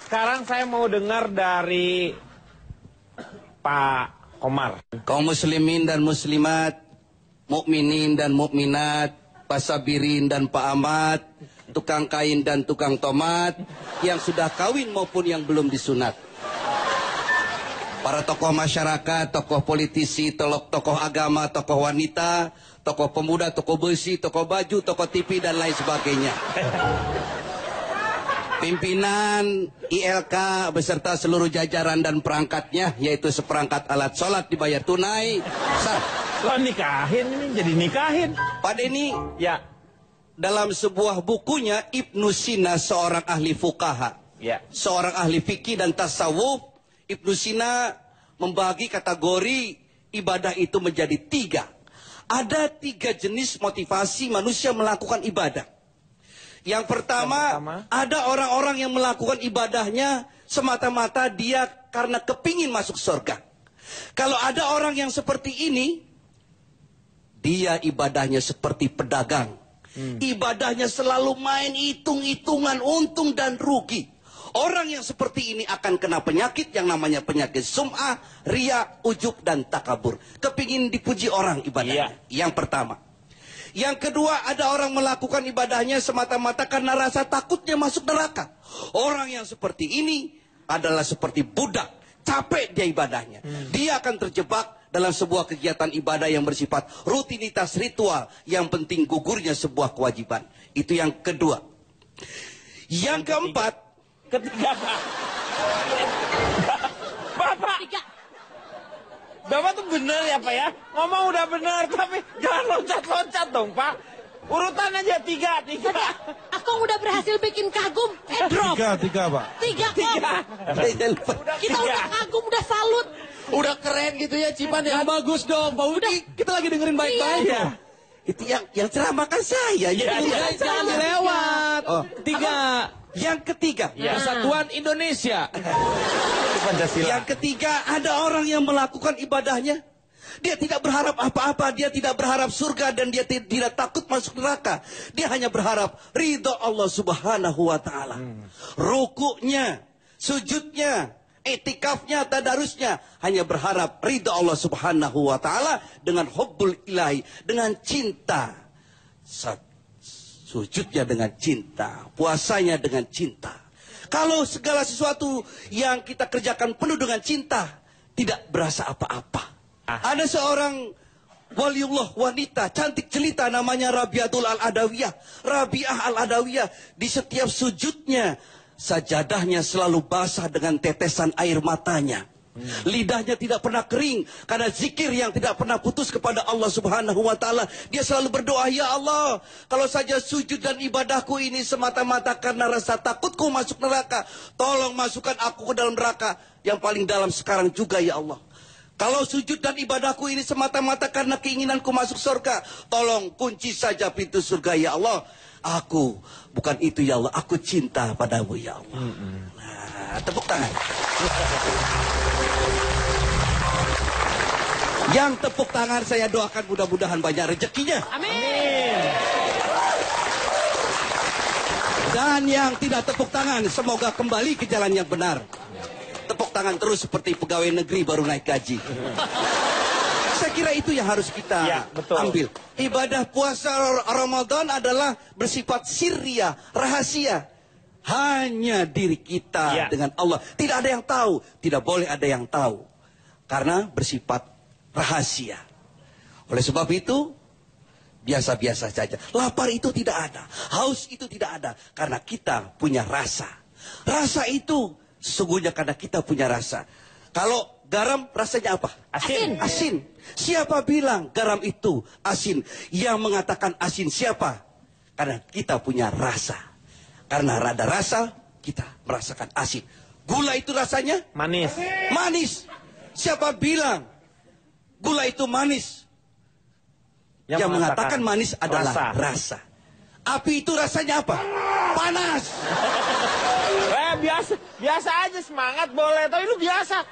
Sekarang saya mau dengar dari Pak Komar. Kaum muslimin dan muslimat, mukminin dan mukminat, pasabirin dan Pak Ahmad, tukang kain dan tukang tomat, yang sudah kawin maupun yang belum disunat. Para tokoh masyarakat, tokoh politisi, tokoh agama, tokoh wanita, tokoh pemuda, tokoh besi, tokoh baju, tokoh TV, dan lain sebagainya. Pimpinan ILK beserta seluruh jajaran dan perangkatnya, yaitu seperangkat alat sholat dibayar tunai. Lo nikahin ini, jadi nikahin. Pak Denny, Ya. dalam sebuah bukunya Ibnu Sina, seorang ahli fuqaha, Ya. seorang ahli fikih dan tasawuf, Ibnu Sina membagi kategori ibadah itu menjadi 3. Ada 3 jenis motivasi manusia melakukan ibadah. Yang pertama, ada orang-orang yang melakukan ibadahnya semata-mata dia karena kepingin masuk surga. Kalau ada orang yang seperti ini, dia ibadahnya seperti pedagang. Ibadahnya selalu main hitung-hitungan untung dan rugi. Orang yang seperti ini akan kena penyakit yang namanya penyakit sum'ah, riya, ujub, dan takabur. Kepingin dipuji orang ibadahnya. Yang pertama. Yang kedua, ada orang melakukan ibadahnya semata-mata karena rasa takutnya masuk neraka. Orang yang seperti ini adalah seperti budak. Capek dia ibadahnya. Dia akan terjebak dalam sebuah kegiatan ibadah yang bersifat rutinitas ritual. Yang penting gugurnya sebuah kewajiban. Itu yang kedua. Yang keempat. Ketiga. Bapak tuh bener ya Pak ya? Ngomong udah bener, tapi jangan loncat-loncat dong Pak. Urutan aja 3. Akong udah berhasil bikin kagum. Drop. 3 Pak. 3 kok. Kita udah kagum, udah salut. Udah keren gitu ya Cipan ya. Bagus dong Pak Udi. Kita lagi dengerin baik-baik. Iya. Itu yang ceramah kan saya. Jangan dilewat. 3. Yang ketiga. Persatuan Indonesia. Yang ketiga, ada orang yang melakukan ibadahnya. Dia tidak berharap apa-apa. Dia tidak berharap surga dan dia tidak takut masuk neraka. Dia hanya berharap ridho Allah subhanahu wa ta'ala. Rukuknya, sujudnya, etikafnya, tadarusnya. Hanya berharap ridho Allah subhanahu wa ta'ala dengan hubbul ilahi. Dengan cinta. Sujudnya dengan cinta. Puasanya dengan cinta. Kalau segala sesuatu yang kita kerjakan penuh dengan cinta, tidak berasa apa-apa. Ada seorang waliullah wanita, cantik jelita, namanya Rabiatul Al-Adawiyah. Rabiah Al-Adawiyah, di setiap sujudnya, sajadahnya selalu basah dengan tetesan air matanya. Lidahnya tidak pernah kering karena zikir yang tidak pernah putus kepada Allah subhanahu wa ta'ala. Dia selalu berdoa, ya Allah, kalau saja sujud dan ibadahku ini semata-mata karena rasa takutku masuk neraka, tolong masukkan aku ke dalam neraka yang paling dalam sekarang juga ya Allah. Kalau sujud dan ibadahku ini semata-mata karena keinginanku masuk surga, tolong kunci saja pintu surga ya Allah. Aku, bukan itu ya Allah, aku cinta padamu ya Allah. Nah, tepuk tangan. Yang tepuk tangan saya doakan mudah-mudahan banyak rezekinya. Amin. Dan yang tidak tepuk tangan semoga kembali ke jalan yang benar. Tepuk tangan terus seperti pegawai negeri baru naik gaji. Saya kira itu yang harus kita ambil. Ibadah puasa Ramadan adalah bersifat sirriyah, rahasia. Hanya diri kita dengan Allah. Tidak ada yang tahu. Tidak boleh ada yang tahu. Karena bersifat rahasia. Oleh sebab itu, biasa-biasa saja. Lapar itu tidak ada. Haus itu tidak ada. Karena kita punya rasa. Rasa itu sesungguhnya karena kita punya rasa. Kalau garam rasanya apa? Asin. Asin. Siapa bilang garam itu asin? Yang mengatakan asin siapa? Karena kita punya rasa. Karena ada rasa, kita merasakan asin. Gula itu rasanya? Manis. Manis. Siapa bilang gula itu manis? Yang mengatakan manis adalah rasa. Api itu rasanya apa? Panas. Biasa aja, semangat boleh, tapi lu biasa.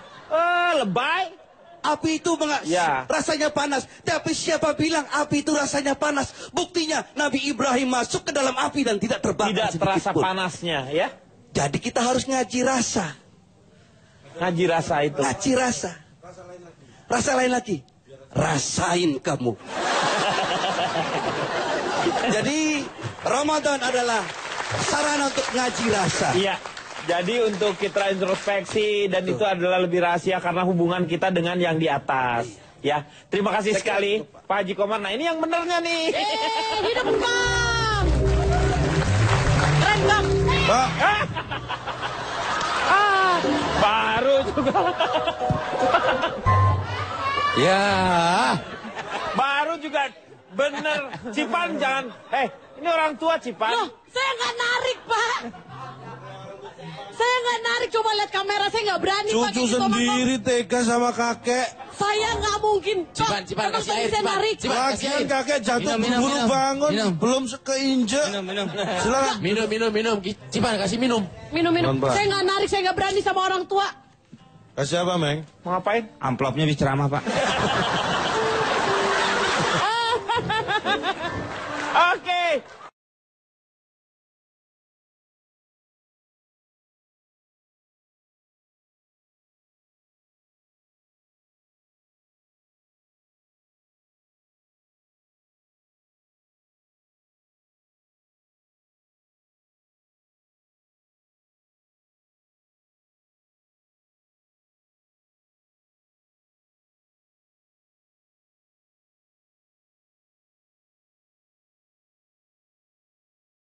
Lebay. Api itu rasanya panas. Tapi siapa bilang api itu rasanya panas? Buktinya Nabi Ibrahim masuk ke dalam api dan tidak terbakar. Tidak terasa panasnya, ya. Jadi kita harus ngaji rasa. Ngaji rasa itu. Ngaji rasa. Rasa lain lagi. Rasain kamu. Jadi Ramadan adalah sarana untuk ngaji rasa. Iya. Jadi untuk kita introspeksi dan itu adalah lebih rahasia karena hubungan kita dengan yang di atas. Ya, terima kasih sekali Pak Haji Komar. Nah ini yang benernya nih. Hidup Bang. Keren Bang. Pak. Baru juga. Ya. Baru juga bener. Cipan jangan. Ini orang tua Cipan. Loh, saya nggak narik Pak. Saya nggak narik, coba lihat kamera, saya nggak berani Cucu pakai gitu, sendiri tega sama kakek. Saya nggak mungkin. Cipan, Cipan, Emang kasih tadi air, saya Cipan. narik. Cipan, kasih Lagian air. kakek jatuh Minum, buru minum. bangun, Minum. belum keinjek. Silakan. Minum. Cipan, kasih minum. Minum. Non, Pak. Saya nggak narik, saya nggak berani sama orang tua. Kasih apa, Meng? Mau ngapain? Amplopnya di ceramah, Pak. Oke.